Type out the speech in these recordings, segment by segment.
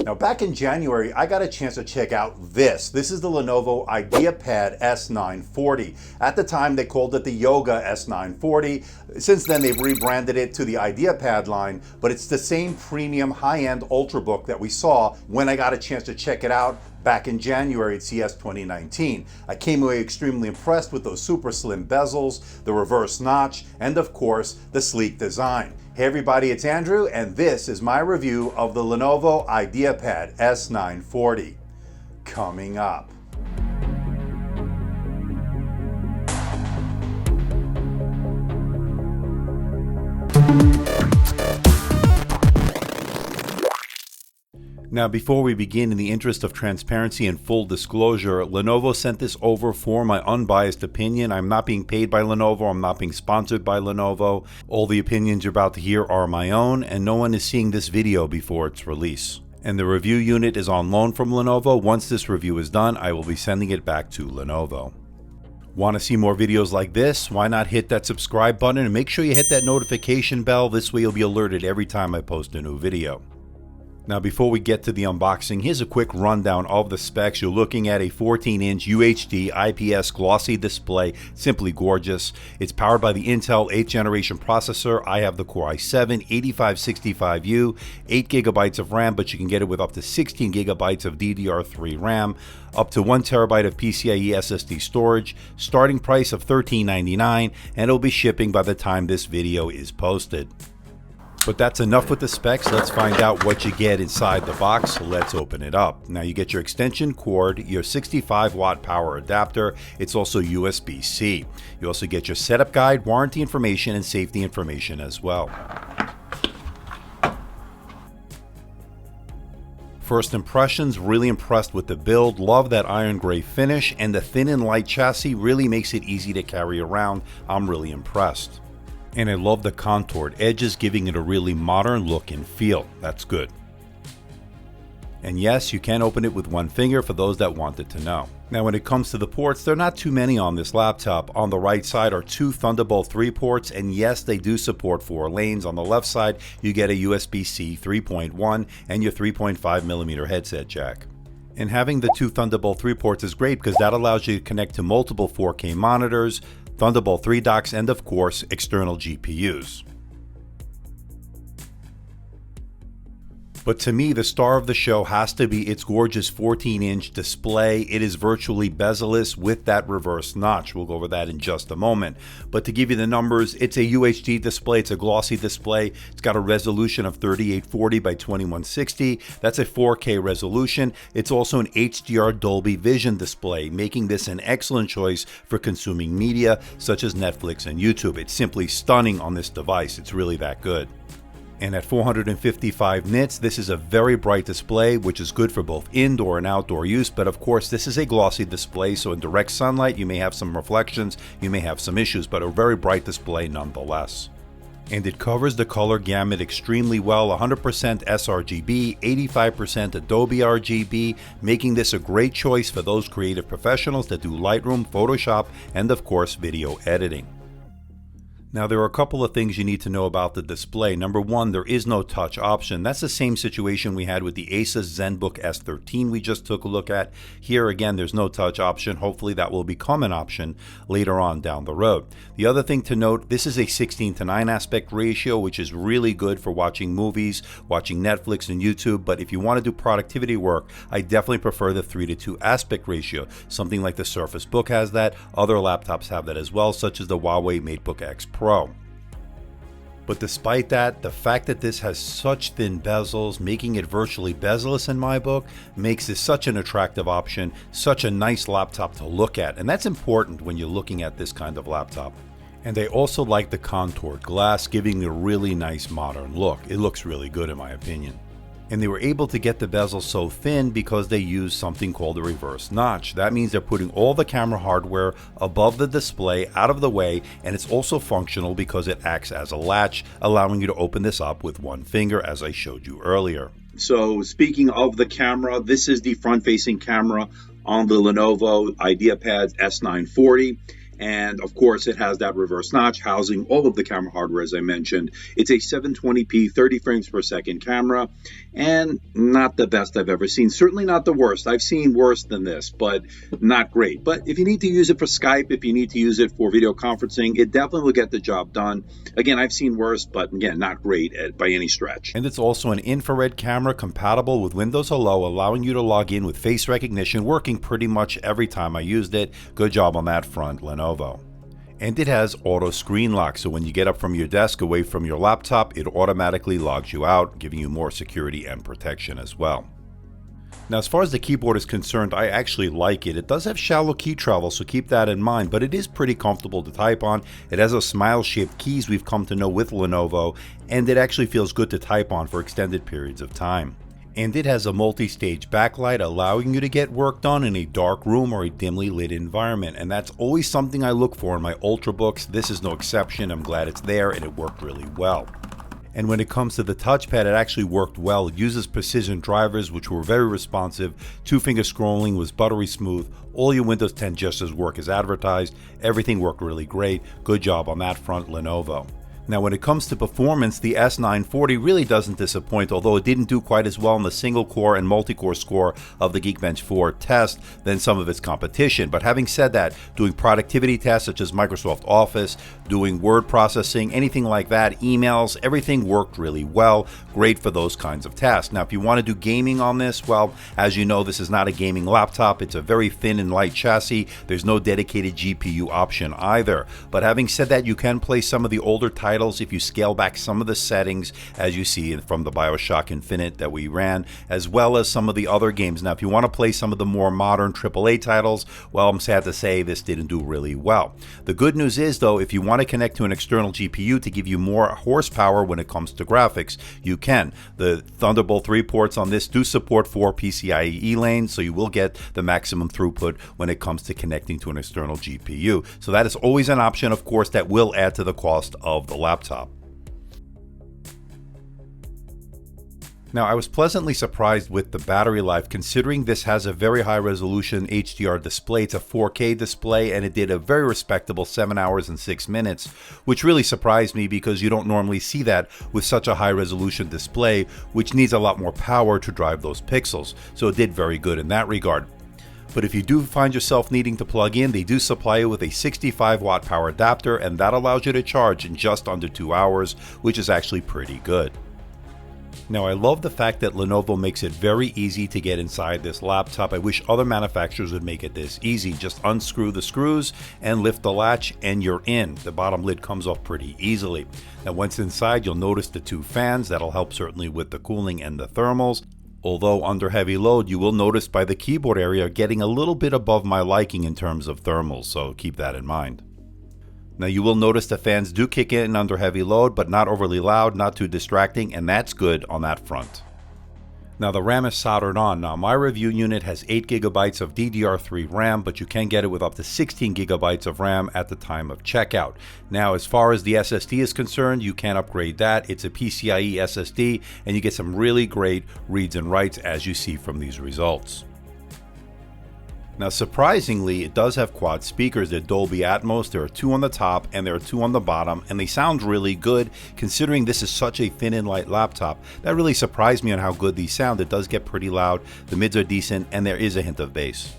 Now back in January, I got a chance to check out this. This is the Lenovo IdeaPad S940. At the time, they called it the Yoga S940. Since then, they've rebranded it to the IdeaPad line, but it's the same premium high-end Ultrabook that we saw when I got a chance to check it out back in January at CES 2019. I came away extremely impressed with those super slim bezels, the reverse notch, and of course, the sleek design. Hey everybody, it's Andrew, and this is my review of the Lenovo IdeaPad S940. Coming up. Now, before we begin, in the interest of transparency and full disclosure, Lenovo sent this over for my unbiased opinion. I'm not being paid by Lenovo. I'm not being sponsored by Lenovo. All the opinions you're about to hear are my own, and no one is seeing this video before its release. And the review unit is on loan from Lenovo. Once this review is done, I will be sending it back to Lenovo. Want to see more videos like this? Why not hit that subscribe button and make sure you hit that notification bell. This way you'll be alerted every time I post a new video. Now, before we get to the unboxing, here's a quick rundown of the specs. You're looking at a 14-inch UHD IPS Glossy display, simply gorgeous. It's powered by the Intel 8th generation processor. I have the Core i7-8565U, 8 gigabytes of RAM, but you can get it with up to 16 gigabytes of DDR3 RAM, up to 1 terabyte of PCIe SSD storage, starting price of $13.99, and it'll be shipping by the time this video is posted. But that's enough with the specs. Let's find out what you get inside the box. Let's open it up. Now you get your extension cord, your 65-watt power adapter. It's also USB-C. You also get your setup guide, warranty information, and safety information as well. First impressions, really impressed with the build. Love that iron gray finish, and the thin and light chassis really makes it easy to carry around. I'm really impressed. And I love the contoured edges, giving it a really modern look and feel. That's good. And yes, you can open it with one finger for those that wanted to know. Now when it comes to the ports, there are not too many on this laptop. On the right side are 2 Thunderbolt 3 ports, and yes, they do support 4 lanes. On the left side, you get a USB-C 3.1 and your 3.5mm headset jack. And having the 2 Thunderbolt 3 ports is great because that allows you to connect to multiple 4K monitors, Thunderbolt 3 docks, and of course, external GPUs. But to me, the star of the show has to be its gorgeous 14-inch display. It is virtually bezel-less with that reverse notch. We'll go over that in just a moment. But to give you the numbers, it's a UHD display. It's a glossy display. It's got a resolution of 3840 by 2160. That's a 4K resolution. It's also an HDR Dolby Vision display, making this an excellent choice for consuming media such as Netflix and YouTube. It's simply stunning on this device. It's really that good. And at 455 nits, this is a very bright display, which is good for both indoor and outdoor use. But of course, this is a glossy display, so in direct sunlight, you may have some reflections, you may have some issues, but a very bright display nonetheless. And it covers the color gamut extremely well, 100% sRGB, 85% Adobe RGB, making this a great choice for those creative professionals that do Lightroom, Photoshop, and of course, video editing. Now there are a couple of things you need to know about the display. Number one, there is no touch option. That's the same situation we had with the Asus ZenBook S13 we just took a look at. Here again, there's no touch option. Hopefully that will become an option later on down the road. The other thing to note, this is a 16:9 aspect ratio, which is really good for watching movies, watching Netflix and YouTube. But if you want to do productivity work, I definitely prefer the 3:2 aspect ratio. Something like the Surface Book has that. Other laptops have that as well, such as the Huawei MateBook X Pro. But despite that, the fact that this has such thin bezels, making it virtually bezel-less in my book, makes this such an attractive option, such a nice laptop to look at. And that's important when you're looking at this kind of laptop. And I also like the contoured glass, giving it a really nice modern look. It looks really good in my opinion. And they were able to get the bezel so thin because they used something called a reverse notch. That means they're putting all the camera hardware above the display, out of the way, and it's also functional because it acts as a latch, allowing you to open this up with one finger, as I showed you earlier. So speaking of the camera, this is the front-facing camera on the Lenovo IdeaPad S940. And of course, it has that reverse notch housing all of the camera hardware, as I mentioned. It's a 720p, 30 frames per second camera, and not the best I've ever seen. Certainly not the worst. I've seen worse than this, but not great. But if you need to use it for Skype, if you need to use it for video conferencing, it definitely will get the job done. Again, I've seen worse, but again, not great by any stretch. And it's also an infrared camera compatible with Windows Hello, allowing you to log in with face recognition, working pretty much every time I used it. Good job on that front, Lenovo. And it has auto screen lock, so when you get up from your desk away from your laptop, it automatically logs you out, giving you more security and protection as well. Now, as far as the keyboard is concerned, I actually like it. It does have shallow key travel, so keep that in mind, but it is pretty comfortable to type on. It has those smile-shaped keys we've come to know with Lenovo, and it actually feels good to type on for extended periods of time. And it has a multi-stage backlight, allowing you to get work done in a dark room or a dimly lit environment. And that's always something I look for in my Ultrabooks. This is no exception. I'm glad it's there, and it worked really well. And when it comes to the touchpad, it actually worked well. It uses precision drivers, which were very responsive. Two-finger scrolling was buttery smooth. All your Windows 10 gestures work as advertised. Everything worked really great. Good job on that front, Lenovo. Now, when it comes to performance, the S940 really doesn't disappoint, although it didn't do quite as well in the single-core and multi-core score of the Geekbench 4 test than some of its competition. But having said that, doing productivity tasks such as Microsoft Office, doing word processing, anything like that, emails, everything worked really well. Great for those kinds of tasks. Now, if you want to do gaming on this, well, as you know, this is not a gaming laptop. It's a very thin and light chassis. There's no dedicated GPU option either. But having said that, you can play some of the older titles if you scale back some of the settings, as you see from the BioShock Infinite that we ran, as well as some of the other games. Now, if you want to play some of the more modern AAA titles, well, I'm sad to say this didn't do really well. The good news is, though, if you want to connect to an external GPU to give you more horsepower when it comes to graphics, you can. The Thunderbolt 3 ports on this do support 4 PCIe lanes, so you will get the maximum throughput when it comes to connecting to an external GPU. So that is always an option, of course, that will add to the cost of the laptop. Now, I was pleasantly surprised with the battery life, considering this has a very high resolution HDR display. It's a 4K display, and it did a very respectable 7 hours and 6 minutes, which really surprised me because you don't normally see that with such a high resolution display, which needs a lot more power to drive those pixels. So it did very good in that regard. But if you do find yourself needing to plug in, they do supply you with a 65 watt power adapter, and that allows you to charge in just under 2 hours, which is actually pretty good. Now, I love the fact that Lenovo makes it very easy to get inside this laptop. I wish other manufacturers would make it this easy. Just unscrew the screws and lift the latch and you're in. The bottom lid comes off pretty easily. Now, once inside, you'll notice the 2 fans. That'll help certainly with the cooling and the thermals. Although under heavy load, you will notice by the keyboard area getting a little bit above my liking in terms of thermals, so keep that in mind. Now, you will notice the fans do kick in under heavy load, but not overly loud, not too distracting, and that's good on that front. Now, the RAM is soldered on. Now, my review unit has 8 gigabytes of DDR3 RAM, but you can get it with up to 16 gigabytes of RAM at the time of checkout. Now, as far as the SSD is concerned, you can upgrade that. It's a PCIe SSD, and you get some really great reads and writes, as you see from these results. Now, surprisingly, it does have quad speakers. They're Dolby Atmos. There are 2 on the top and there are 2 on the bottom, and they sound really good considering this is such a thin and light laptop. That really surprised me on how good these sound. It does get pretty loud, the mids are decent, and there is a hint of bass.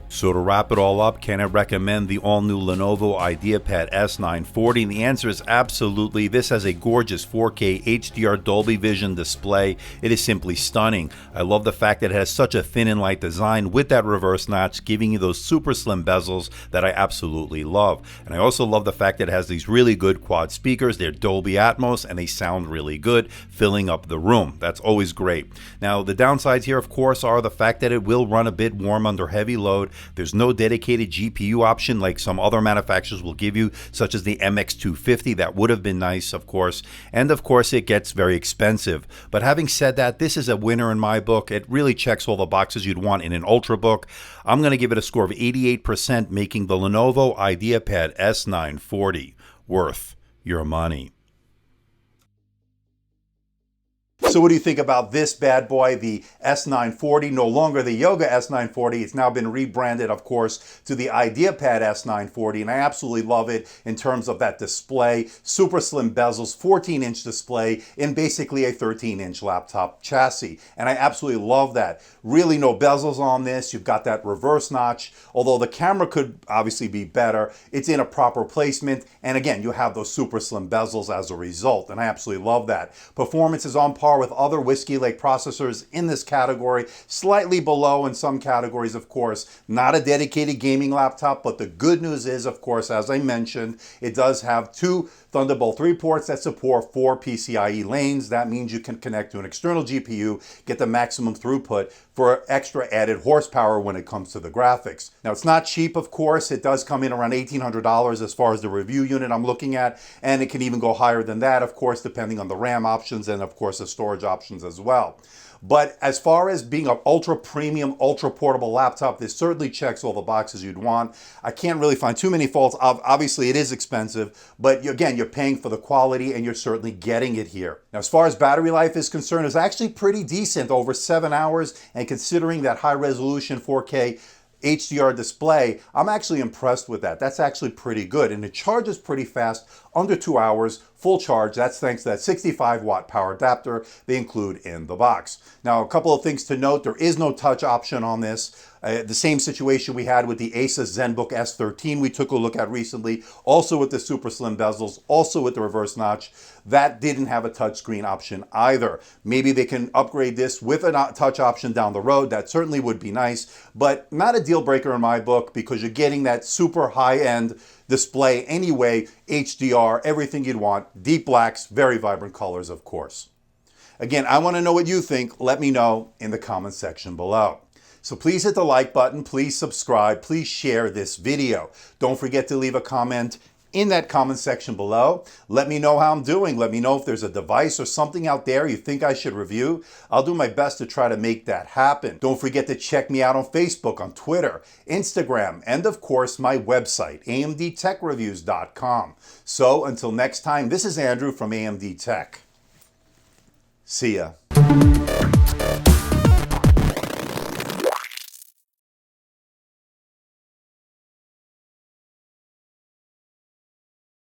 So to wrap it all up, can I recommend the all-new Lenovo IdeaPad S940? And the answer is absolutely. This has a gorgeous 4K HDR Dolby Vision display. It is simply stunning. I love the fact that it has such a thin and light design with that reverse notch, giving you those super slim bezels that I absolutely love. And I also love the fact that it has these really good quad speakers. They're Dolby Atmos and they sound really good, filling up the room. That's always great. Now, the downsides here, of course, are the fact that it will run a bit warm under heavy load. There's no dedicated GPU option like some other manufacturers will give you, such as the MX250. That would have been nice, of course. And of course, it gets very expensive. But having said that, this is a winner in my book. It really checks all the boxes you'd want in an Ultrabook. I'm going to give it a score of 88%, making the Lenovo IdeaPad S940 worth your money. So what do you think about this bad boy, the S940? No longer the Yoga S940. It's now been rebranded, of course, to the IdeaPad S940, and I absolutely love it in terms of that display. Super slim bezels, 14-inch display in basically a 13-inch laptop chassis, and I absolutely love that. Really no bezels on this. You've got that reverse notch, although the camera could obviously be better. It's in a proper placement, and again, you have those super slim bezels as a result, and I absolutely love that. Performance is on par with other Whiskey Lake processors in this category, slightly below in some categories, of course. Not a dedicated gaming laptop, but the good news is, of course, as I mentioned, it does have two Thunderbolt 3 ports that support 4 PCIe lanes. That means you can connect to an external GPU, get the maximum throughput for extra added horsepower when it comes to the graphics. Now, it's not cheap, of course. It does come in around $1,800 as far as the review unit I'm looking at, and it can even go higher than that, of course, depending on the RAM options and, of course, the storage options as well. But as far as being an ultra premium, ultra portable laptop, this certainly checks all the boxes you'd want. I can't really find too many faults. Obviously, it is expensive, but again, you're paying for the quality and you're certainly getting it here. Now, as far as battery life is concerned, it's actually pretty decent, over 7 hours. And considering that high resolution 4K HDR display, I'm actually impressed with that. That's actually pretty good. And it charges pretty fast, under 2 hours, full charge. That's thanks to that 65-watt power adapter they include in the box. Now, a couple of things to note. There is no touch option on this. The same situation we had with the Asus ZenBook S13 we took a look at recently, also with the super slim bezels, also with the reverse notch. That didn't have a touchscreen option either. Maybe they can upgrade this with a touch option down the road. That certainly would be nice, but not a deal breaker in my book, because you're getting that super high-end display anyway, HDR, everything you'd want, deep blacks, very vibrant colors, of course. Again, I want to know what you think. Let me know in the comments section below. So please hit the like button, please subscribe, please share this video. Don't forget to leave a comment in that comment section below. Let me know how I'm doing. Let me know if there's a device or something out there you think I should review. I'll do my best to try to make that happen. Don't forget to check me out on Facebook, on Twitter, Instagram, and of course my website, AMDtechreviews.com. So until next time, this is Andrew from AMD Tech. See ya.